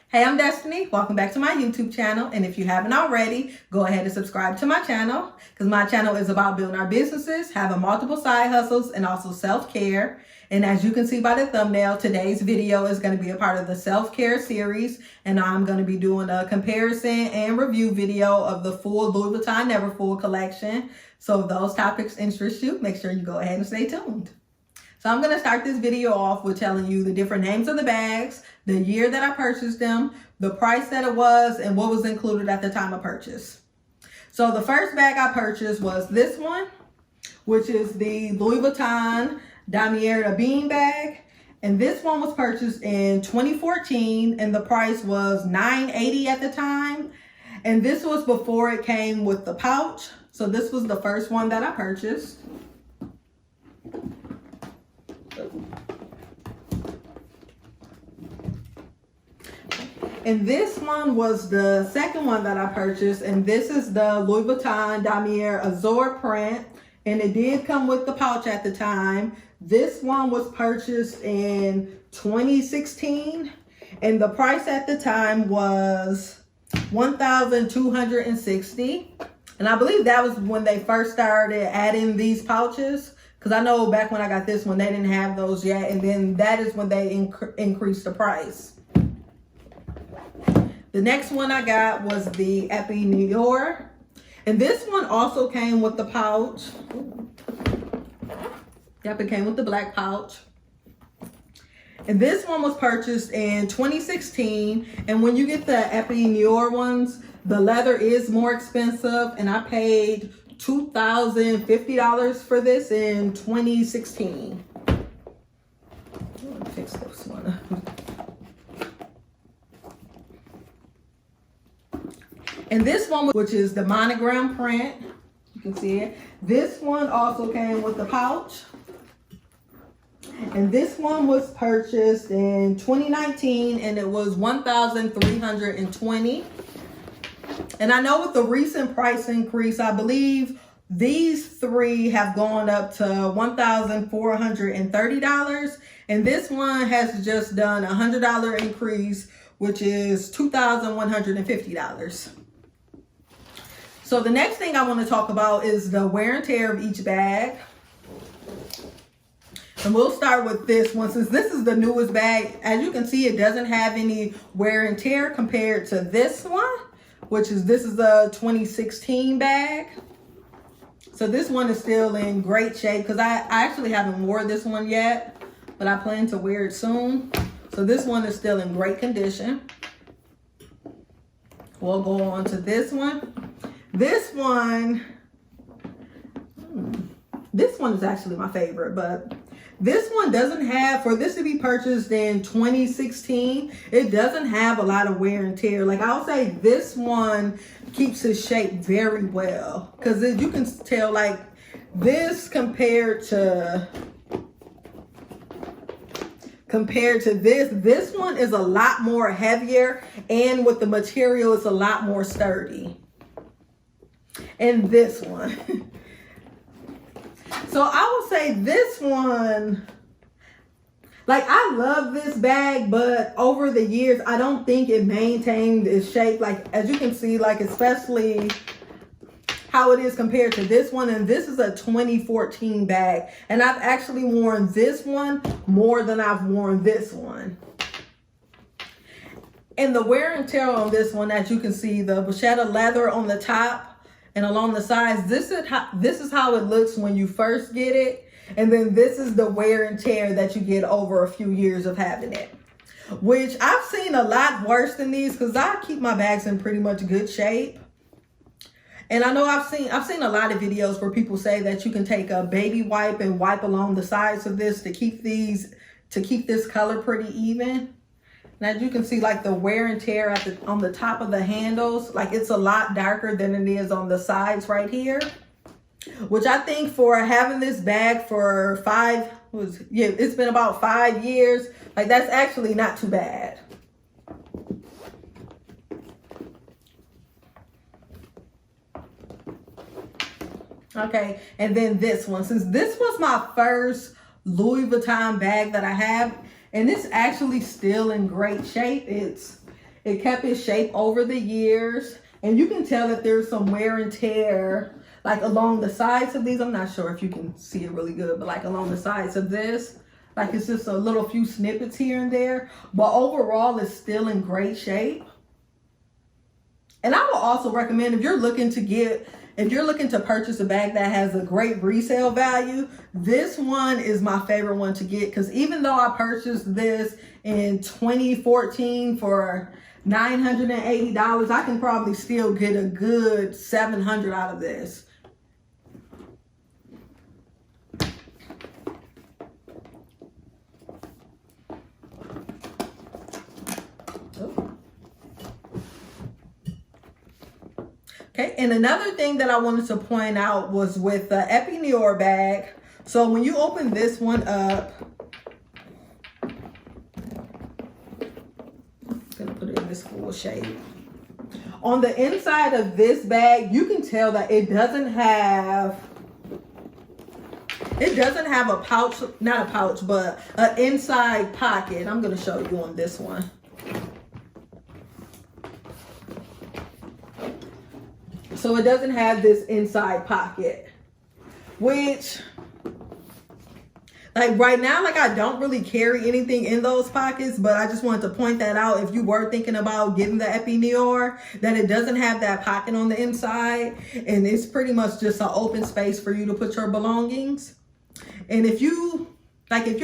Hey, I'm Destiny. Welcome back to my YouTube channel. And if you haven't already, go ahead and subscribe to my channel because my channel is about building our businesses, having multiple side hustles, and also self-care. And as you can see by the thumbnail, today's video is going to be a part of the self-care series. And I'm going to be doing a comparison and review video of the full Louis Vuitton Neverfull collection. So if those topics interest you, make sure you go ahead and stay tuned. So I'm going to start this video off with telling you the different names of the bags, the year that I purchased them, the price that it was, and what was included at the time of purchase. So the first bag I purchased was this one, which is the Louis Vuitton Damier Ebene bag. And this one was purchased in 2014 and the price was $9.80 at the time. And this was before it came with the pouch. So this was the first one that I purchased. And this one was the second one that I purchased, and this is the Louis Vuitton Damier Azur print, and it did come with the pouch at the time. This one was purchased in 2016, and the price at the time was $1,260. And I believe that was when they first started adding these pouches, because I know back when I got this one, they didn't have those yet, and then that is when they increased the price. The next one I got was the Ebene Noir, and this one also came with the pouch. Yep, it came with the black pouch. And this one was purchased in 2016, and when you get the Ebene Noir ones, the leather is more expensive, and I paid $2,050 for this in 2016. Let me fix this one. And this one, which is the Monogram print, you can see it. This one also came with the pouch. And this one was purchased in 2019 and it was $1,320. And I know with the recent price increase, I believe these three have gone up to $1,430. And this one has just done a $100 increase, which is $2,150. So the next thing I want to talk about is the wear and tear of each bag. And we'll start with this one. Since this is the newest bag, as you can see, it doesn't have any wear and tear compared to this one, which is, this is a 2016 bag. So this one is still in great shape because I actually haven't worn this one yet, but I plan to wear it soon. So this one is still in great condition. We'll go on to this one. This one is actually my favorite, but this one doesn't have, for this to be purchased in 2016, it doesn't have a lot of wear and tear. Like, I'll say this one keeps its shape very well, because you can tell, like, this compared to this one is a lot more heavier, and with the material, it's a lot more sturdy. And this one. So I will say this one, like, I love this bag, but over the years, I don't think it maintained its shape. Like, as you can see, like, especially how it is compared to this one. And this is a 2014 bag. And I've actually worn this one more than I've worn this one. And the wear and tear on this one, as you can see, the vachetta leather on the top and along the sides, this is how it looks when you first get it. And then this is the wear and tear that you get over a few years of having it, which I've seen a lot worse than these because I keep my bags in pretty much good shape. And I know I've seen a lot of videos where people say that you can take a baby wipe and wipe along the sides of this to keep this color pretty even. And as you can see, like, the wear and tear on the top of the handles, like, it's a lot darker than it is on the sides right here. Which I think for having this bag for it's been about 5 years. Like, that's actually not too bad. Okay, and then this one. Since this was my first Louis Vuitton bag that I have, and it's actually still in great shape. It's It kept its shape over the years. And you can tell that there's some wear and tear like along the sides of these. I'm not sure if you can see it really good, but like along the sides of this, like it's just a little few snippets here and there. But overall, it's still in great shape. And I will also recommend if you're looking to purchase a bag that has a great resale value, this one is my favorite one to get, because even though I purchased this in 2014 for $980, I can probably still get a good $700 out of this. Okay, and another thing that I wanted to point out was with the Noir bag. So when you open this one up, I'm gonna put it in this full shape. On the inside of this bag, you can tell that it doesn't have a pouch, not a pouch, but an inside pocket. I'm gonna show you on this one. So it doesn't have this inside pocket, which, like right now, like I don't really carry anything in those pockets, but I just wanted to point that out if you were thinking about getting the Noir, that it doesn't have that pocket on the inside, and it's pretty much just an open space for you to put your belongings. And if you're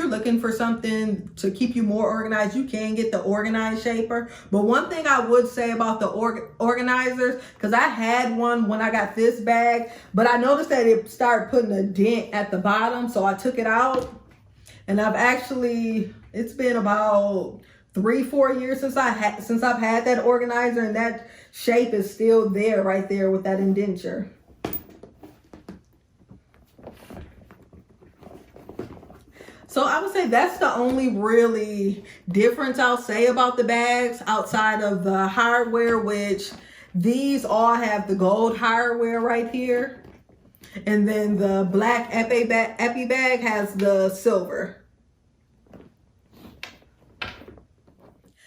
looking for something to keep you more organized, you can get the organized shaper. But one thing I would say about the organizers, because I had one when I got this bag, but I noticed that it started putting a dent at the bottom, so I took it out. And it's been about 3-4 years since I've had that organizer, and that shape is still there right there with that indenture. So I would say that's the only really difference I'll say about the bags, outside of the hardware, which these all have the gold hardware right here. And then the black Epi bag has the silver.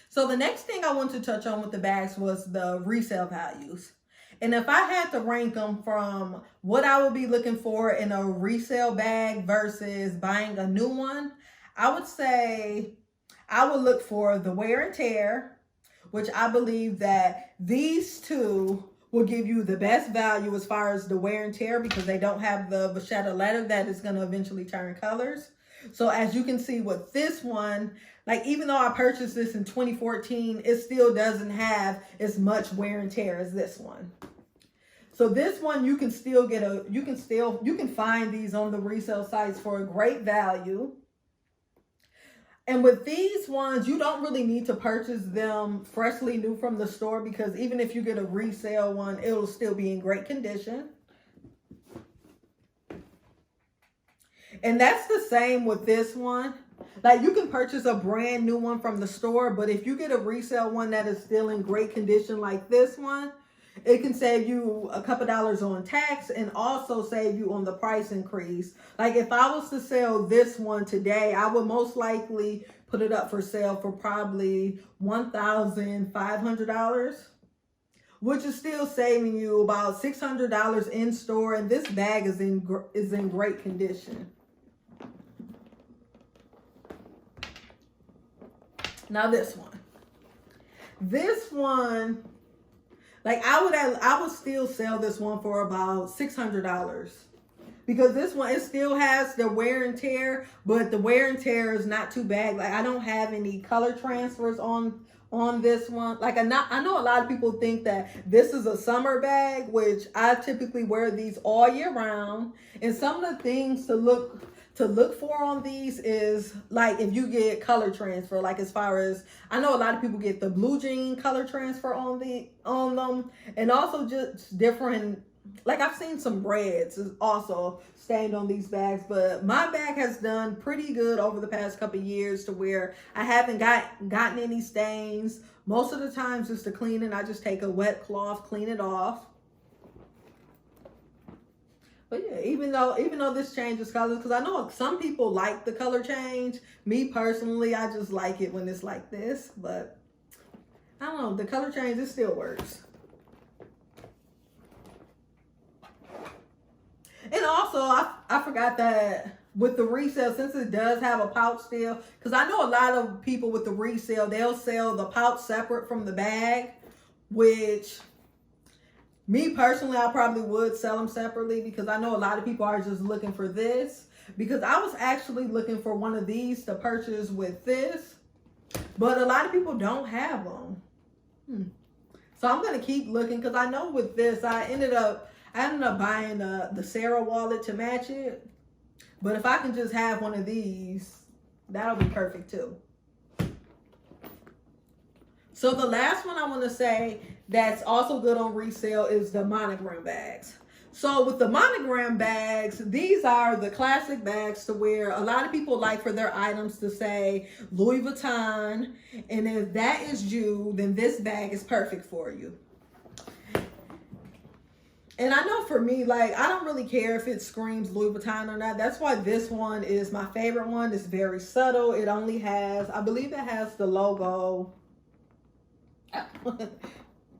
So the next thing I want to touch on with the bags was the resale values. And if I had to rank them from what I would be looking for in a resale bag versus buying a new one, I would say I would look for the wear and tear, which I believe that these two will give you the best value as far as the wear and tear, because they don't have the vachetta leather that is going to eventually turn colors. So as you can see with this one, like even though I purchased this in 2014, it still doesn't have as much wear and tear as this one. So this one you can still get you can find these on the resale sites for a great value. And with these ones, you don't really need to purchase them freshly new from the store, because even if you get a resale one, it'll still be in great condition. And that's the same with this one. Like you can purchase a brand new one from the store, but if you get a resale one that is still in great condition like this one, it can save you a couple dollars on tax and also save you on the price increase. Like if I was to sell this one today, I would most likely put it up for sale for probably $1,500, which is still saving you about $600 in store. And this bag is in great condition. Now this one, like I would still sell this one for about $600, because this one, it still has the wear and tear, but the wear and tear is not too bad. Like I don't have any color transfers on this one. Like I know a lot of people think that this is a summer bag, which I typically wear these all year round. And some of the things to look for on these is like if you get color transfer, like as far as I know a lot of people get the blue jean color transfer on them, and also just different, like I've seen some reds is also stained on these bags, but my bag has done pretty good over the past couple of years to where I haven't gotten any stains. Most of the times just to clean it, I just take a wet cloth, clean it off. But yeah, even though this changes colors, because I know some people like the color change. Me personally, I just like it when it's like this. But I don't know, the color change, it still works. And also, I forgot that with the resale, since it does have a pouch still, because I know a lot of people with the resale, they'll sell the pouch separate from the bag, which me personally, I probably would sell them separately because I know a lot of people are just looking for this. Because I was actually looking for one of these to purchase with this, but a lot of people don't have them. So I'm going to keep looking because I know with this, I ended up buying the Sarah wallet to match it. But if I can just have one of these, that'll be perfect too. So the last one I want to say that's also good on resale is the Monogram bags. So with the Monogram bags, these are the classic bags to where a lot of people like for their items to say Louis Vuitton. And if that is you, then this bag is perfect for you. And I know for me, like, I don't really care if it screams Louis Vuitton or not. That's why this one is my favorite one. It's very subtle. It only has, I believe it has the logo. It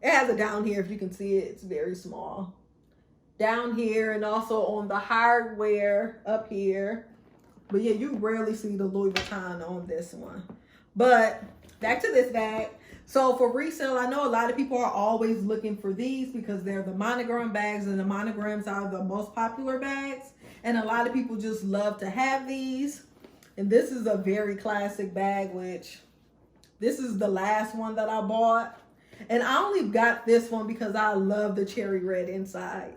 has it down here. If you can see it, it's very small. Down here and also on the hardware up here. But yeah, you rarely see the Louis Vuitton on this one. But back to this bag. So for resale, I know a lot of people are always looking for these because they're the monogram bags, and the monograms are the most popular bags. And a lot of people just love to have these. And this is a very classic bag, which this is the last one that I bought. And I only got this one because I love the cherry red inside.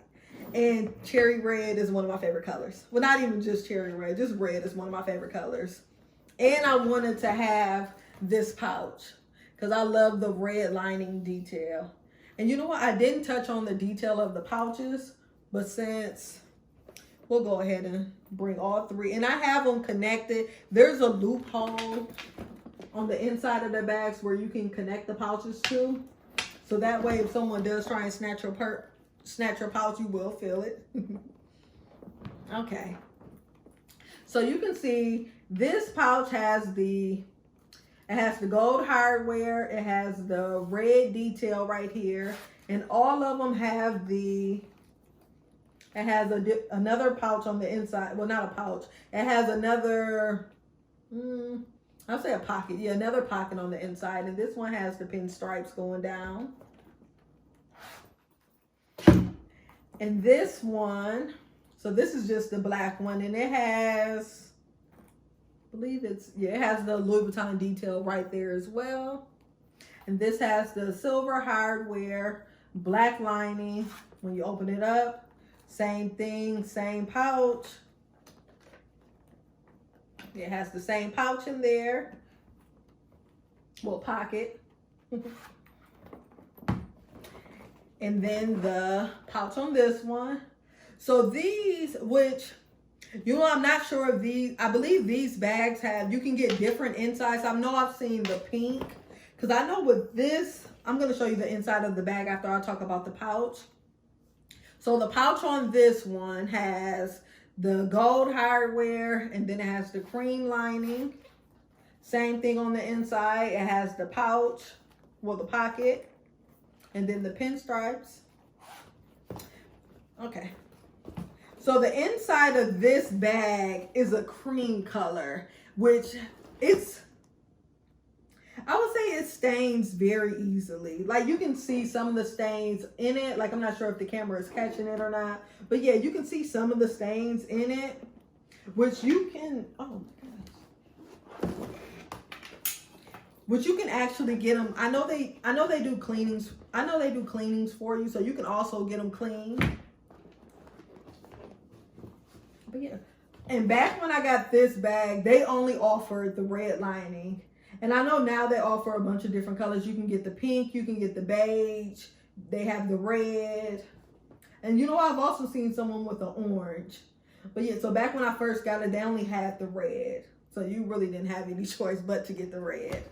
And cherry red is one of my favorite colors. Well, not even just cherry red, just red is one of my favorite colors. And I wanted to have this pouch because I love the red lining detail. And you know what? I didn't touch on the detail of the pouches, but since we'll go ahead and bring all three. And I have them connected. There's a loophole on the inside of the bags where you can connect the pouches to. So that way, if someone does try and snatch your pouch, you will feel it. Okay. So you can see this pouch has the gold hardware. It has the red detail right here. And all of them have it has another pouch on the inside. Well, not a pouch. It has another, I'll say a pocket. Yeah, another pocket on the inside. And this one has the pinstripes going down. And this one, so this is just the black one. And it has, I believe it has the Louis Vuitton detail right there as well. And this has the silver hardware, black lining. When you open it up, same thing, same pouch. It has the same pouch in there. Well, pocket. And then the pouch on this one. So these, which, you know, I'm not sure if these, I believe these bags have, you can get different insides. I know I've seen the pink, because I know with this, I'm going to show you the inside of the bag after I talk about the pouch. So the pouch on this one has the gold hardware, and then it has the cream lining. Same thing on the inside. It has the pouch, well, the pocket, and then the pinstripes. Okay. So the inside of this bag is a cream color, which I would say it stains very easily. Like you can see some of the stains in it. Like I'm not sure if the camera is catching it or not. But yeah, you can see some of the stains in it, which you can, oh my gosh. Which you can actually get them. I know they do cleanings. I know they do cleanings for you, so you can also get them clean. But yeah. And back when I got this bag, they only offered the red lining. And I know now they offer a bunch of different colors. You can get the pink, you can get the beige, they have the red. And you know, I've also seen someone with the orange. But yeah, so back when I first got it, they only had the red. So you really didn't have any choice but to get the red.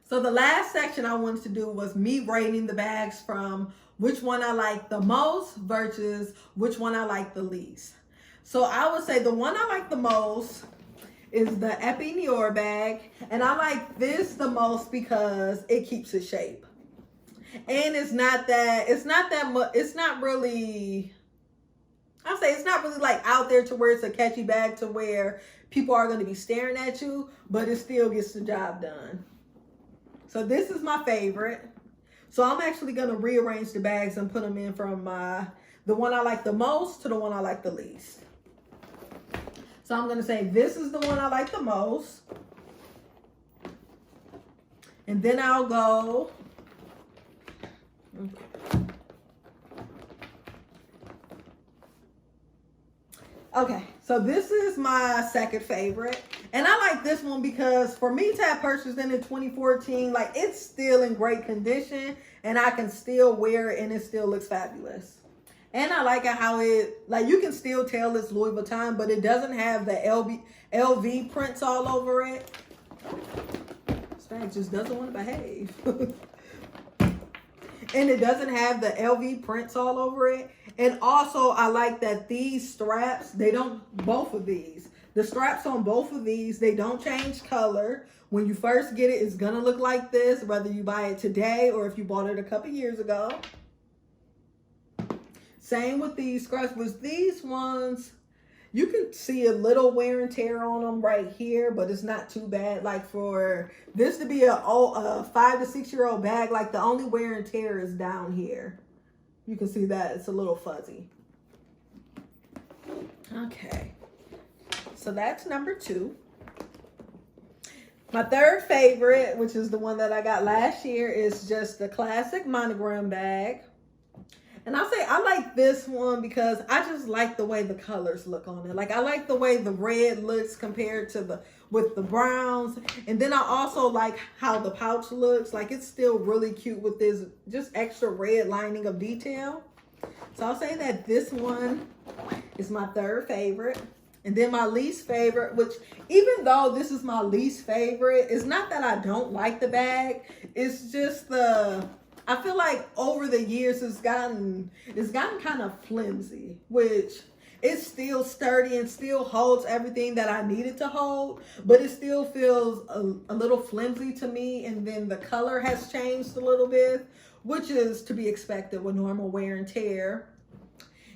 So the last section I wanted to do was me rating the bags from which one I like the most versus which one I like the least. So I would say the one I like the most is the Ebene Noir bag. And I like this the most because it keeps its shape. And it's not much, it's not really, I'll say it's not really like out there to where it's a catchy bag to where people are going to be staring at you, but it still gets the job done. So this is my favorite. So I'm actually going to rearrange the bags and put them in from the one I like the most to the one I like the least. So I'm going to say this is the one I like the most. And then I'll go. Okay, so this is my second favorite. And I like this one because for me to have purchased it in 2014, like it's still in great condition and I can still wear it and it still looks fabulous. And I like it how it, like you can still tell it's Louis Vuitton, but it doesn't have the LV prints all over it. This bag just doesn't want to behave. And it doesn't have the LV prints all over it. And also I like that these straps, both of these, the straps on both of these, they don't change color. When you first get it, it's gonna look like this, whether you buy it today or if you bought it a couple years ago. Same with these straps. With these ones, you can see a little wear and tear on them right here, but it's not too bad. Like for this to be a 5 to 6 year old bag, like the only wear and tear is down here. You can see that it's a little fuzzy. Okay, so that's number 2. My third favorite, which is the one that I got last year, is just the classic Monogram bag. And I'll say I like this one because I just like the way the colors look on it. Like I like the way the red looks compared to with the browns. And then I also like how the pouch looks. Like it's still really cute with this just extra red lining of detail. So I'll say that this one is my third favorite. And then my least favorite, which even though this is my least favorite, it's not that I don't like the bag. It's just I feel like over the years it's gotten kind of flimsy, which it's still sturdy and still holds everything that I need it to hold, but it still feels a little flimsy to me. And then the color has changed a little bit, which is to be expected with normal wear and tear.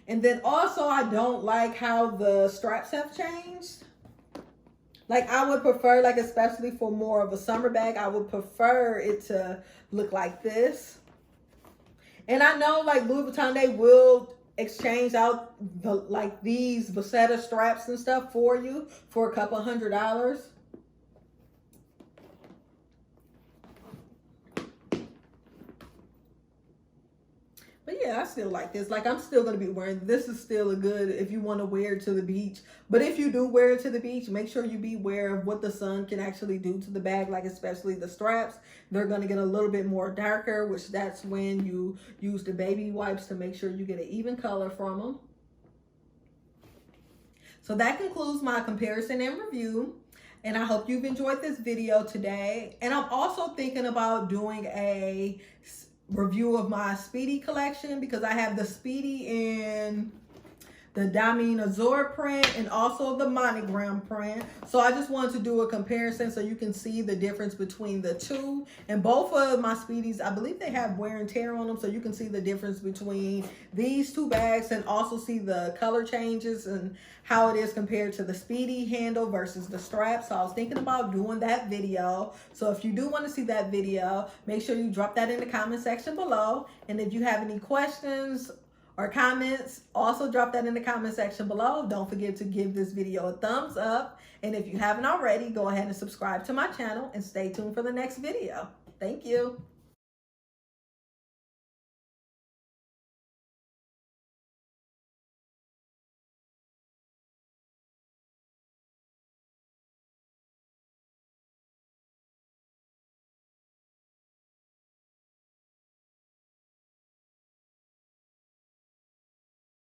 And then also I don't like how the straps have changed. Like I would prefer, like especially for more of a summer bag, I would prefer it to look like this. And I know like Louis Vuitton, they will exchange out these Vissetta straps and stuff for you for a couple $100. But yeah, I still like this. Like I'm still going to be wearing this. Is still a good if you want to wear it to the beach. But if you do wear it to the beach, make sure you be aware of what the sun can actually do to the bag, like especially the straps. They're going to get a little bit more darker, which that's when you use the baby wipes to make sure you get an even color from them. So that concludes my comparison and review. And I hope you've enjoyed this video today. And I'm also thinking about doing a review of my Speedy collection because I have the Speedy in the Damier Azur print and also the Monogram print. So I just wanted to do a comparison so you can see the difference between the two. And both of my Speedies, I believe they have wear and tear on them, so you can see the difference between these two bags and also see the color changes and how it is compared to the Speedy handle versus the strap. So I was thinking about doing that video. So if you do want to see that video, make sure you drop that in the comment section below. And if you have any questions or comments, also drop that in the comment section below. Don't forget to give this video a thumbs up. And if you haven't already, go ahead and subscribe to my channel and stay tuned for the next video. Thank you.